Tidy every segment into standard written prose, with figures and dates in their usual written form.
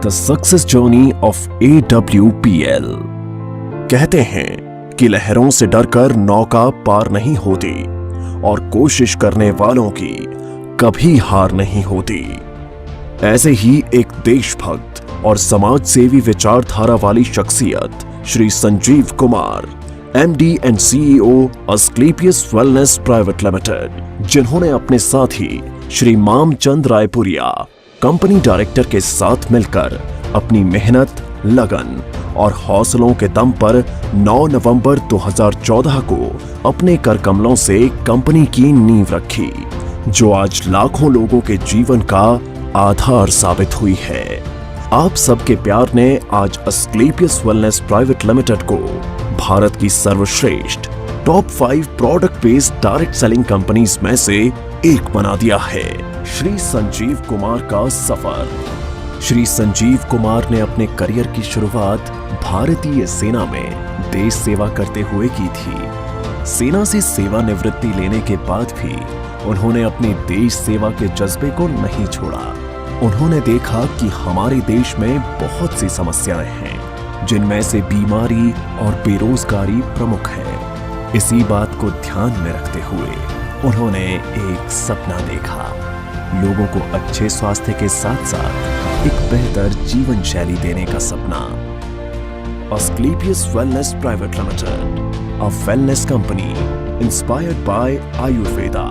The success journey of AWPL। कहते हैं कि लहरों से डरकर नौका पार नहीं होती और कोशिश करने वालों की कभी हार नहीं होती। ऐसे ही एक देशभक्त और समाज सेवी विचारधारा वाली शख्सियत Shri Sanjeev Kumar, MD and CEO Asclepius wellness private limited, जिन्होंने अपने साथी श्री मामचंद रायपुरिया कंपनी डायरेक्टर के साथ मिलकर अपनी मेहनत, लगन और हौसलों के दम पर 9 नवंबर 2014 को अपने कर कमलों से कंपनी की नींव रखी, जो आज लाखों लोगों के जीवन का आधार साबित हुई है। आप सबके प्यार ने आज अस्क्लेपियस वेलनेस प्राइवेट लिमिटेड को भारत की सर्वश्रेष्ठ top 5 product based direct selling companies में से एक बना दिया है। श्री संजीव कुमार का सफर। श्री संजीव कुमार ने अपने करियर की शुरुआत भारतीय सेना में देश सेवा करते हुए की थी। सेना से सेवानिवृत्ति लेने के बाद भी उन्होंने अपने देश सेवा के जज्बे को नहीं छोड़ा। उन्होंने देखा कि हमारे देश में बहुत सी समस्याएं हैं, जिनमें से बीमारी और बेरोजगारी प्रमुख है। इसी बात को ध्यान में रखते हुए उन्होंने एक सपना देखा, लोगों को अच्छे स्वास्थ्य के साथ साथ एक बेहतर जीवन शैली देने का सपना। Asclepius wellness private limited, a wellness company inspired by Ayurveda.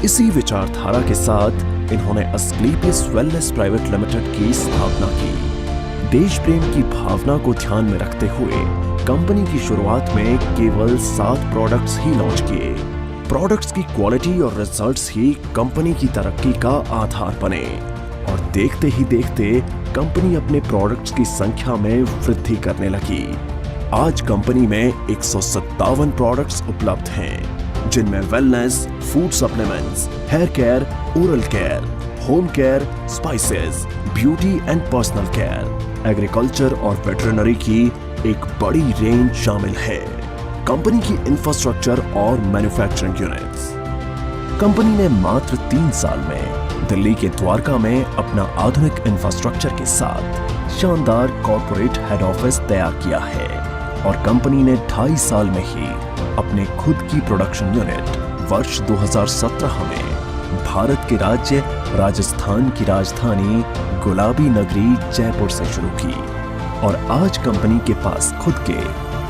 इसी विचारधारा के साथ इन्होंने अस्क्लेपियस वेलनेस प्राइवेट लिमिटेड की स्थापना की। देश प्रेम की भावना को ध्यान में रखते हुए कंपनी की शुरुआत में केवल 7 प्रोडक्ट्स ही लॉन्च किए। प्रोडक्ट्स की क्वालिटी और रिजल्ट्स ही कंपनी की तरक्की का आधार बने और देखते ही देखते कंपनी अपने प्रोडक्ट्स की संख्या में वृद्धि करने लगी। आज कंपनी में 157 प्रोडक्ट्स उपलब्ध हैं, जिनमें wellness, food supplements, hair care, oral care, home care, spices, beauty and personal care, agriculture और वेटरनरी की एक बड़ी रेंज शामिल है। कंपनी की इंफ्रास्ट्रक्चर और मैन्युफैक्चरिंग यूनिट्स। कंपनी ने मात्र 3 साल में दिल्ली के द्वारका में अपना आधुनिक इंफ्रास्ट्रक्चर के साथ शानदार कॉर्पोरेट हेड ऑफिस तैयार किया है और कंपनी ने 2.5 साल में ही अपने खुद की प्रोडक्शन यूनिट वर्ष 2017 में भारत के राज्य राजस्थान की राजधानी गुलाबी नगरी जयपुर से शुरू की और आज कंपनी के पास खुद के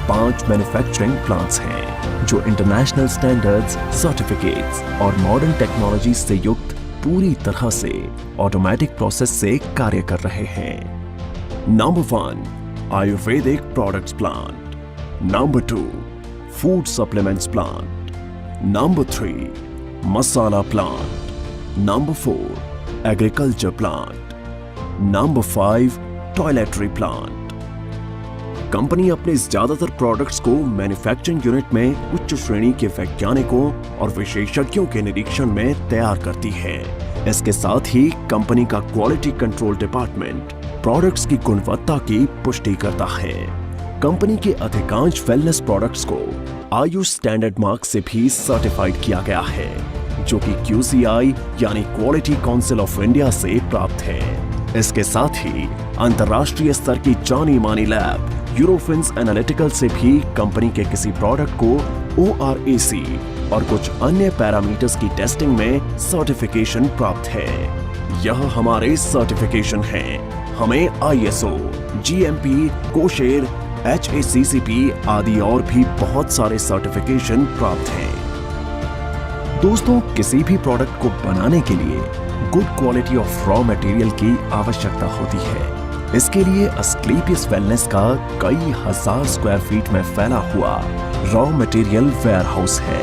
5 मैन्युफैक्चरिंग प्लांट्स हैं, जो इंटरनेशनल स्टैंडर्ड्स, सर्टिफिकेट्स और मॉडर्न टेक्नोलॉजी से युक्त पूरी तरह से ऑटोमेटिक प्रोसेस से कार्य कर रहे हैं। Number 1 Ayurvedic products plant, number 2 food supplements plant, number 3 masala plant, number 4 agriculture plant, number 5 toiletry plant. Company अपने ज्यादातर प्रोडक्ट्स को मैन्युफैक्चरिंग यूनिट में उच्च श्रेणी के वैज्ञानिकों और विशेषज्ञों के निरीक्षण में तैयार करती है। इसके साथ ही कंपनी का क्वालिटी कंट्रोल डिपार्टमेंट प्रोडक्ट्स की गुणवत्ता की पुष्टि करता है। कंपनी के अधिकांश वेलनेस प्रोडक्ट्स को आयुष स्टैंडर्ड मार्क से भी सर्टिफाइड किया गया है, जो कि QCI यानी क्वालिटी काउंसिल ऑफ इंडिया से प्राप्त है। इसके साथ ही अंतर्राष्ट्रीय स्तर की जानी मानी लैब यूरोफिन्स एनालिटिकल से भी कंपनी के किसी प्रोडक्ट को ORAC और कुछ अन्य पैरामीटर्स की टेस्टिंग में सर्टिफिकेशन प्राप्त है। यह हमारे सर्टिफिकेशन हैं। हमें ISO, GMP, कोशेर, HACCP आदि और भी बहुत सारे सर्टिफिकेशन प्राप्त हैं। दोस्तों, किसी भी प्रोडक्ट को बनाने के लिए good quality of raw material की आवश्यकता होती है। इसके लिए अस्क्लेपियस वेलनेस का कई हजार स्क्वायर फीट में फैला हुआ रॉ मटेरियल वेयरहाउस है।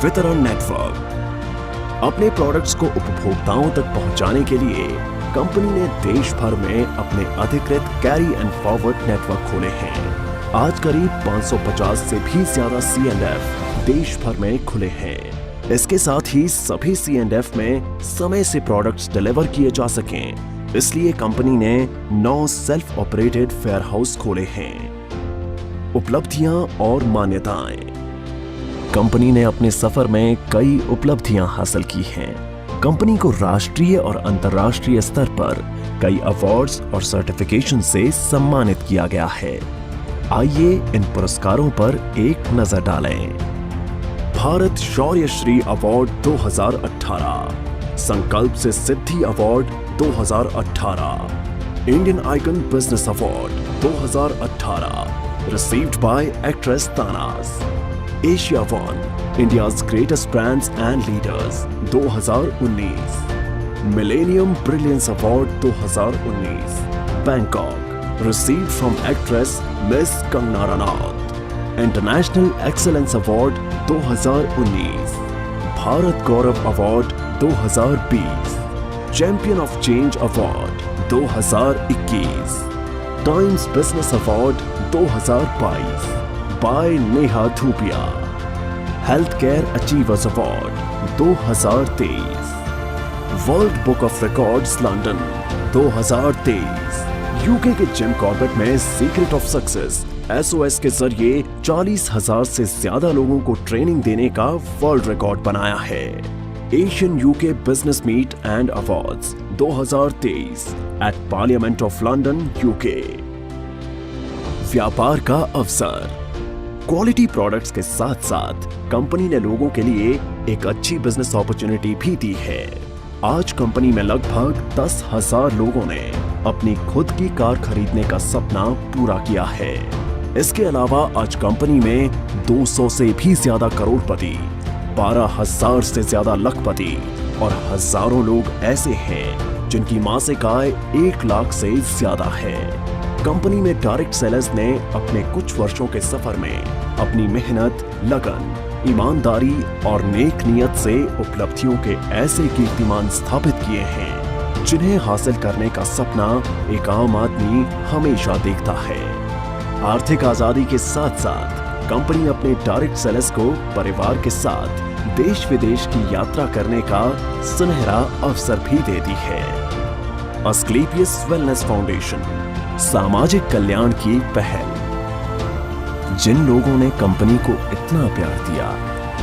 वितरण नेटवर्क। अपने प्रोडक्ट्स को उपभोक्ताओं तक पहुंचाने के लिए कंपनी ने देश भर में अपने अधिकृत कैरी एंड फॉरवर्ड नेटवर्क खोले हैं। आज करीब 550 से भी ज्यादा C&F देश भर में खुले हैं। इसके साथ ही सभी C&F में समय से प्रोडक्ट्स डिलीवर किए जा सकें, इसलिए कंपनी ने 9 सेल्फ ऑपरेटेड वेयर हाउस खोले हैं। उपलब्धियां और मान्यताएं। कंपनी ने अपने सफर में कई उपलब्धियां हासिल की हैं। कंपनी को राष्ट्रीय और अंतर्राष्ट्रीय स्तर पर कई अवार्ड्स और सर्टिफिकेशन से सम्मानित किया गया है। आइए इन पुरस्कारों पर एक नजर डालें। भारत शौर्य श्री अवार्ड 2018, संकल्प से सिद्धि award 2018, Indian icon business award 2018, received by actress Tanas, Asia One, India's greatest brands and leaders 2019, Millennium Brilliance Award 2019, Bangkok, received from actress Miss Kangana Ranaut, International Excellence Award 2019, Bharat Gaurav Award 2020, Champion of Change Award 2021, Times Business Award 2022 by Neha Dhupia, Healthcare Achievers Award 2023, World Book of Records London 2023, UK के Jim Corbett में secret of success SOS के जरिए 40,000 से ज्यादा लोगों को training देने का वर्ल्ड रिकॉर्ड बनाया है। Asian UK business meet and awards 2023 at parliament of London UK. व्यापार का अवसर। क्वालिटी प्रोडक्ट्स के साथ साथ कंपनी ने लोगों के लिए एक अच्छी बिजनेस अपॉर्चुनिटी भी दी है। आज कंपनी में लगभग 10,000 लोगों ने अपनी खुद की कार खरीदने का सपना पूरा किया है। इसके अलावा आज कंपनी में 200 से भी ज्यादा करोड़पति, 12,000 से ज्यादा लखपति और हजारों लोग ऐसे हैं जिनकी मासिक आय 1 लाख से ज्यादा है। कंपनी में डायरेक्ट सेलर्स ने अपने कुछ वर्षों के सफर में अपनी मेहनत, लगन, ईमानदारी और नेक नियत से उपलब्धियों के ऐसे कीर्तिमान स्थापित किए हैं जिन्हें हासिल करने का सपना एक आम आदमी हमेशा देखता है। आर्थिक आजादी के साथ साथ कंपनी अपने डायरेक्ट सेलर्स को परिवार के साथ देश विदेश की यात्रा करने का सुनहरा अवसर भी देती है। अस्क्लेपियस वेलनेस फाउंडेशन, सामाजिक कल्याण की पहल। जिन लोगों ने कंपनी को इतना प्यार दिया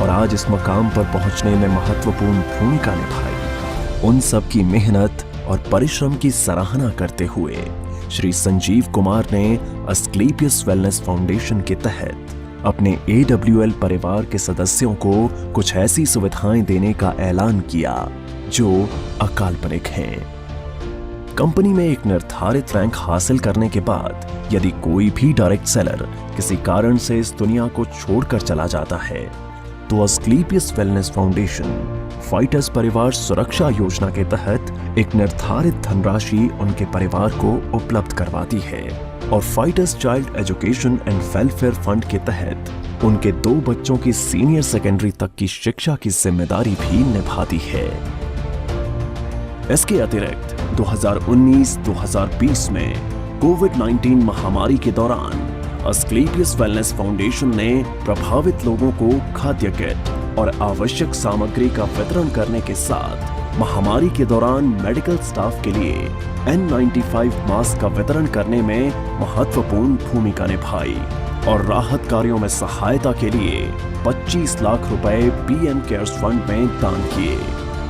और आज इस मकाम पर पहुंचने में महत्वपूर्ण भूमिका निभाई, उन सब की मेहनत और परिश्रम की सराहना करते हुए श्री संजीव कुमार ने अस्क्लेपियस वेलनेस फाउंडेशन के तहत अपने AWL परिवार के सदस्यों को कुछ ऐसी सुविधाएं देने का ऐलान किया जो अकाल्पनिक हैं। कंपनी में एक निर्धारित रैंक हासिल करने के बाद यदि कोई भी डायरेक्ट सेलर किसी कारण से इस दुनिया को छोड़कर चला जाता है तो अस्क्लेपियस वेलनेस फाउंडेशन फाइटर्स परिवार सुरक्षा योजना के तहत एक निर्धारित धनराशि उनके परिवार को उपलब्ध करवाती है और fighters child education and welfare fund के तहत उनके 2 बच्चों की सीनियर सेकेंडरी तक की शिक्षा की जिम्मेदारी भी निभाती है। इसके अतिरिक्त 2019-2020 में कोविड-19 महामारी के दौरान अस्क्लेपियस वेलनेस फाउंडेशन ने प्रभावित लोगों को खाद्य किट और आवश्यक सामग्री का वितरण करने के साथ महामारी के दौरान मेडिकल स्टाफ के लिए N95 मास्क का वितरण करने में महत्वपूर्ण भूमिका निभाई और राहत कार्यों में सहायता के लिए 25 लाख रुपए PM केयर्स फंड में दान किए,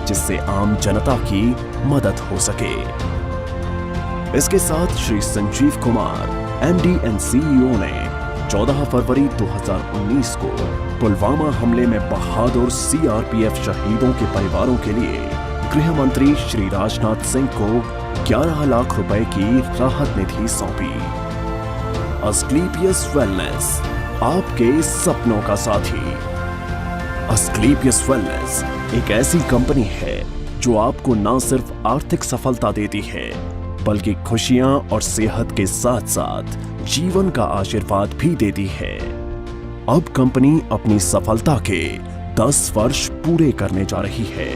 जिससे आम जनता की मदद हो सके। इसके साथ Shri Sanjeev Kumar MD and CEO ने 14 फरवरी 2019 को पुलवामा हमले में बहादुर CRPF शहीदों के परिवारों के लिए गृह मंत्री श्री राजनाथ सिंह को 11 लाख रुपए की राहत निधि सौंपी। अस्क्लेपियस वेलनेस, आपके सपनों का साथी। अस्क्लेपियस वेलनेस एक ऐसी कंपनी है जो आपको न सिर्फ आर्थिक सफलता देती है बल्कि खुशियां और सेहत के साथ साथ जीवन का आशीर्वाद भी देती है। अब कंपनी अपनी सफलता के 10 वर्ष पूरे करने जा रही है,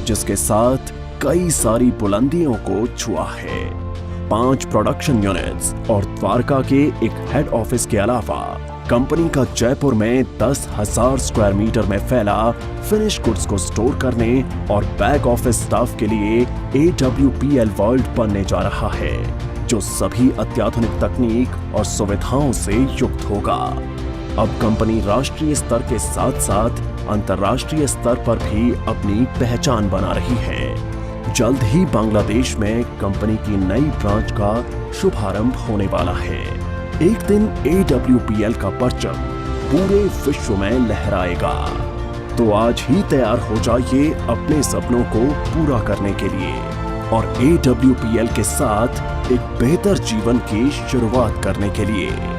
जिसके साथ कई सारी बुलंदियों को छुआ है। 5 प्रोडक्शन यूनिट्स और द्वारका के एक हेड ऑफिस के अलावा कंपनी का जयपुर में 10,000 स्क्वायर मीटर में फैला फिनिश गुड्स को स्टोर करने और बैक ऑफिस स्टाफ के लिए AWPL वर्ल्ड बनने जा रहा है, जो सभी अत्याधुनिक तकनीक और सुविधाओं से युक्त होगा। अब कंपनी राष्ट्रीय स्तर के साथ साथ अंतर्राष्ट्रीय स्तर पर भी अपनी पहचान बना रही है। जल्द ही बांग्लादेश में कंपनी की नई ब्रांच का शुभारंभ होने वाला है। एक दिन AWPL का परचम पूरे विश्व में लहराएगा। तो आज ही तैयार हो जाइए अपने सपनों को पूरा करने के लिए और AWPL के साथ एक बेहतर जीवन की शुरुआत करने के लिए।